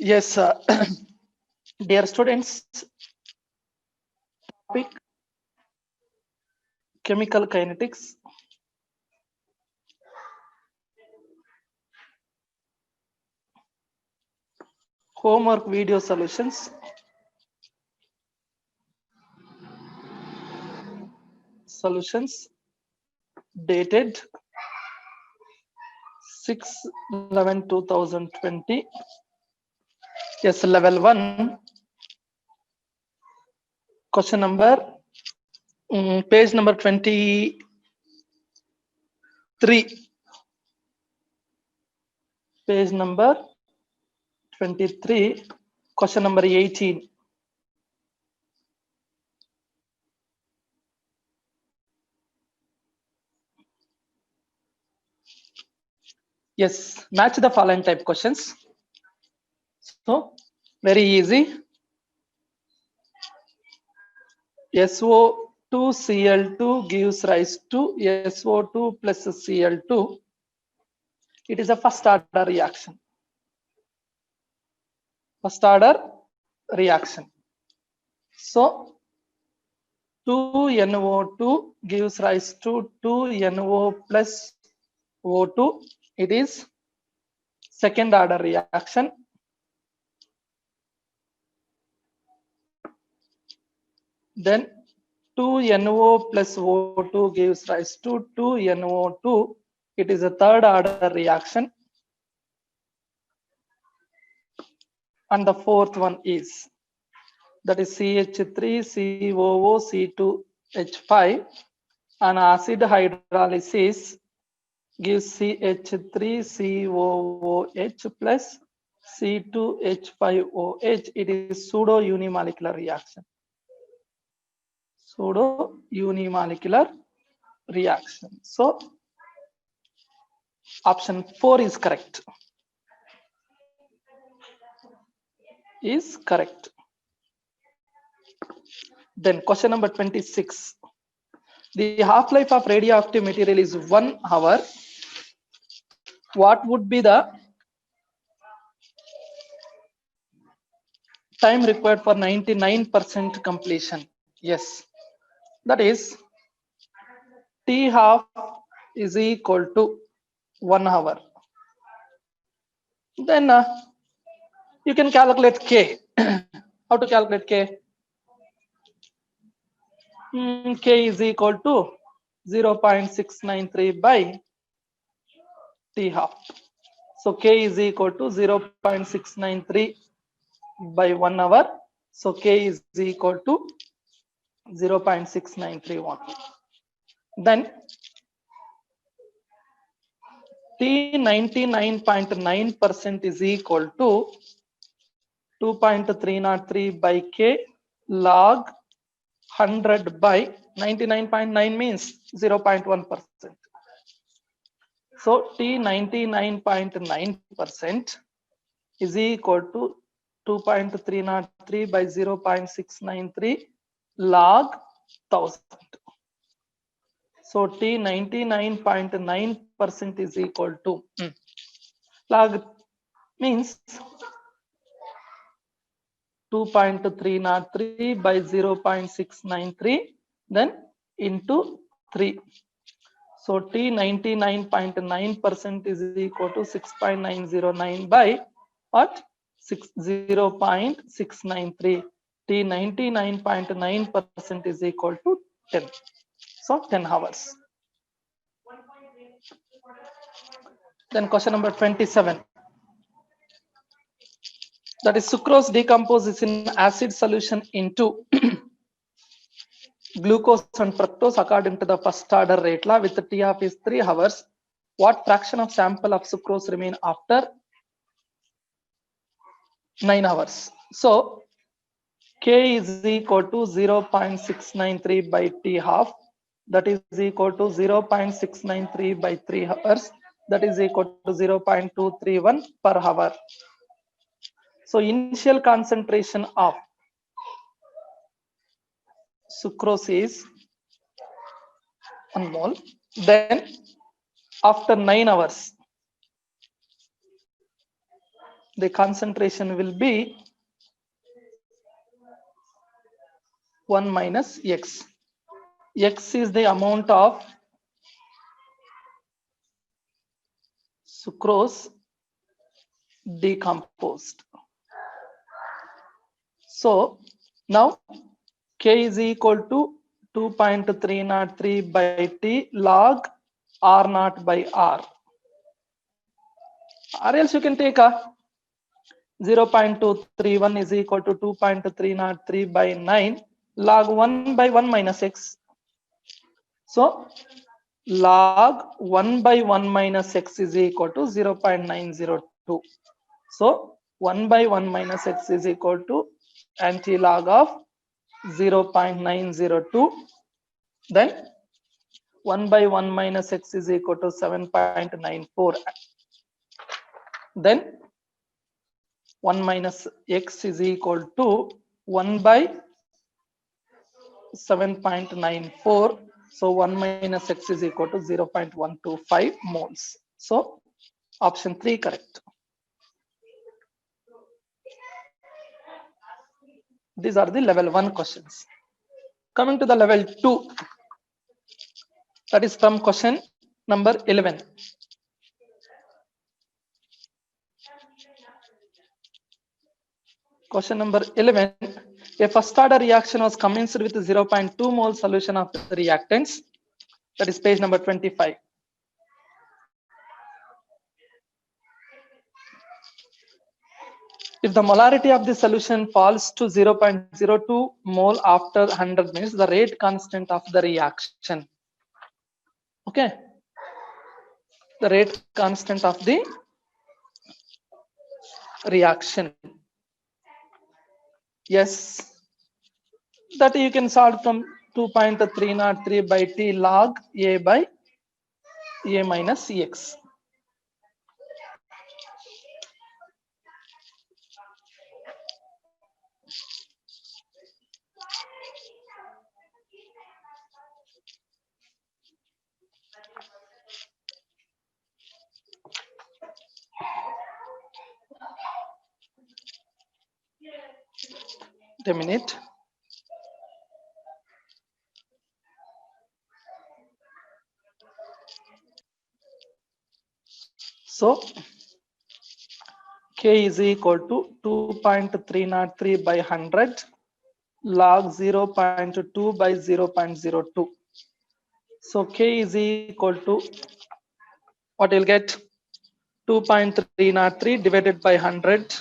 Yes, dear students, topic chemical kinetics. Homework video solutions. Solutions dated 6/11/2020. Yes, level 1. Question number, page number 23. Page number 23. Question number 18. Yes, match the following type questions. So, very easy. SO2Cl2 gives rise to SO2 plus Cl2. It is a first order reaction. First order reaction. So 2NO2 gives rise to 2NO plus O2. It is second order reaction. Then 2NO plus O2 gives rise to 2NO2. It is a third order reaction. And the fourth one is, that is CH3COO C2H5. An acid hydrolysis gives CH3COOH plus C2H5OH. It is pseudo unimolecular reaction. Pseudo unimolecular reaction. So option 4 is correct. Is correct. Then question number 26. The half-life of radioactive material is 1 hour. What would be the time required for 99% completion? Yes, that is T half is equal to 1 hour. Then you can calculate K. How to calculate K? K is equal to 0.693 by T half. So K is equal to 0.693 by 1 hour. So K is equal to 0.693. Then T 99.9% is equal to 2.303 by K log 100 by 99.9 means 0.1%. So T 99.9% is equal to 2.303 by 0.693 log 1000. So T 99.9% is equal to log means 2.303 by 0.693 then into 3. So T 99.9% is equal to 6.909 by what? 0.693. T 99.9% is equal to 10. So 10 hours. Then question number 27. That is sucrose decomposes in acid solution into glucose and fructose according to the first order rate law with the T of is 3 hours. What fraction of sample of sucrose remain after 9 hours? So K is equal to 0.693 by T half. That is equal to 0.693 by 3 hours. That is equal to 0.231 per hour. So initial concentration of sucrose is 1 mole. Then after 9 hours, the concentration will be 1 minus X. X is the amount of sucrose decomposed. So now K is equal to 2.303 by T log R naught by R. Or else you can take a 0.231 is equal to 2.303 by 9 log 1 by 1 minus X. So log 1 by 1 minus X is equal to 0.902. So 1 by 1 minus X is equal to anti-log of 0.902. Then 1 by 1 minus X is equal to 7.94. Then 1 minus X is equal to 1 by 7.94. So 1 minus X is equal to 0.125 moles. So option 3 correct. These are the level 1 questions. Coming to the level 2, that is from question number 11. Question number 11. A first order reaction was commenced with 0.2 mole solution of the reactants. That is page number 25. If the molarity of the solution falls to 0.02 mole after 100 minutes, the rate constant of the reaction. Okay. The rate constant of the reaction. Yes. That you can solve from 2.303 by T log A by A minus X. A minute. So K is equal to 2.303 by 100 log 0.2 by 0.02. So K is equal to what you'll get 2.303 divided by 100.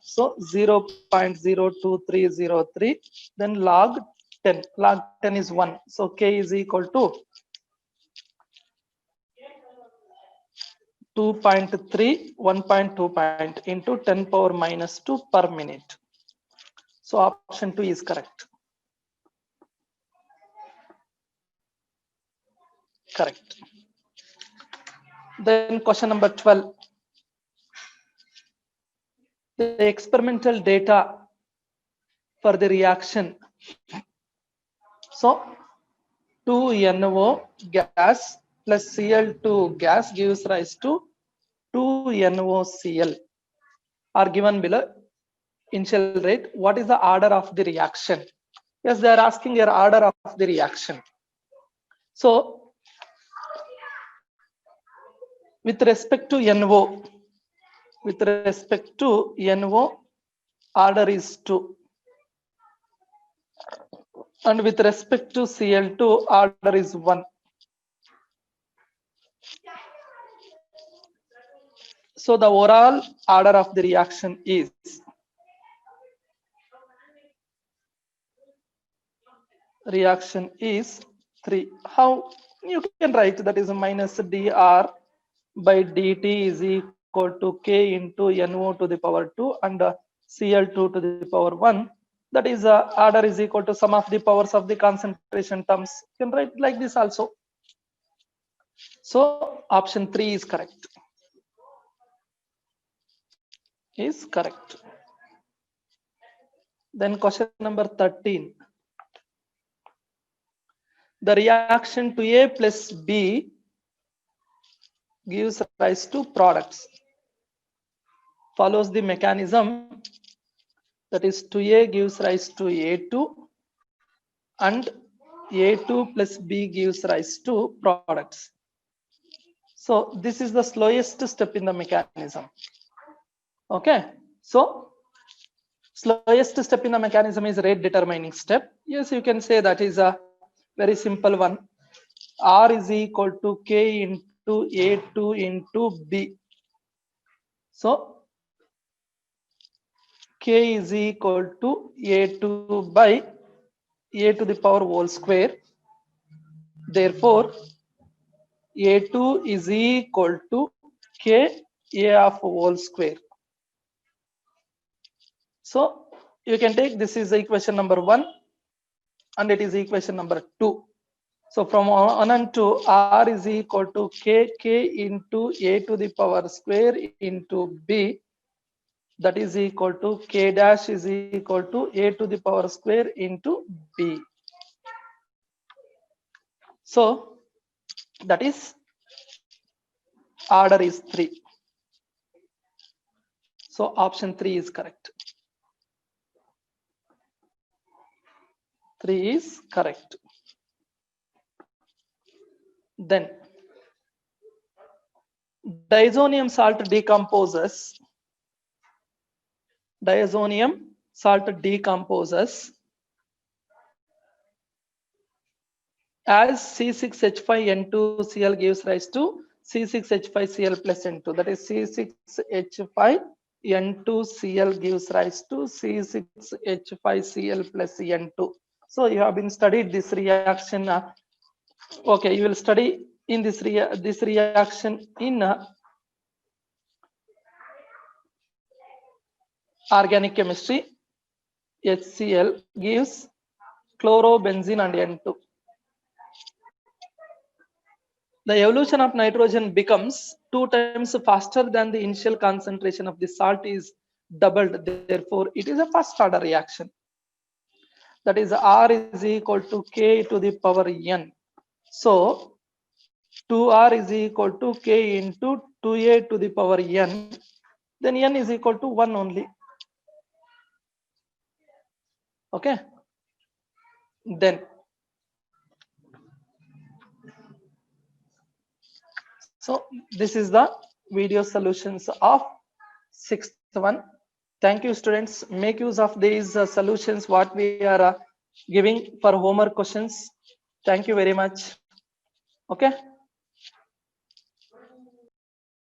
So 0.02303, then log 10. Log 10 is 1. So K is equal to 2.3, 1.2 into 10 power minus 2 per minute. So option 2 is correct. Correct. Then question number 12. The experimental data for the reaction. So 2NO gas plus Cl2 gas gives rise to 2NOCl are given below. Initial rate. What is the order of the reaction? Yes, they are asking your order of the reaction. So with respect to NO, order is 2. And with respect to Cl2, order is 1. So the overall order of the reaction is reaction is 3. How you can write that is minus dr by dt is equal to k into NO to the power 2 and Cl2 to the power 1. That is order is equal to sum of the powers of the concentration terms. You can write like this also. So option 3 is correct. Is correct. Then question number 13. The reaction to A plus B gives rise to products. follows the mechanism, that is 2a gives rise to a2 and a2 plus b gives rise to products. So this is the slowest step in the mechanism. Okay, so slowest step in the mechanism is rate determining step. Yes, you can say that is a very simple one. R is equal to K into A2 into B. So K is equal to A2 by A to the power whole square. Therefore, A2 is equal to K A of whole square. So you can take this is equation number 1 and it is equation number 2. So from 1 and 2, R is equal to K into A to the power square into B. That is equal to K dash is equal to A to the power square into B. So that is order is 3. So option 3 is correct. 3 is correct. Then diazonium salt decomposes. Diazonium salt decomposes as C6H5N2Cl gives rise to C6H5Cl plus N2. That is C6H5N2Cl gives rise to C6H5Cl plus N2. So you have been studied this reaction. Okay, you will study in this reaction in organic chemistry. HCl gives chlorobenzene and N2. The evolution of nitrogen becomes 2 times faster than the initial concentration of the salt is doubled. Therefore, it is a first order reaction. That is R is equal to K to the power N. So 2R is equal to K into 2A to the power N. Then N is equal to 1 only. Okay. Then so this is the video solutions of 6th one. Thank you, students. Make use of these solutions what we are giving for homework questions. Thank you very much. Okay.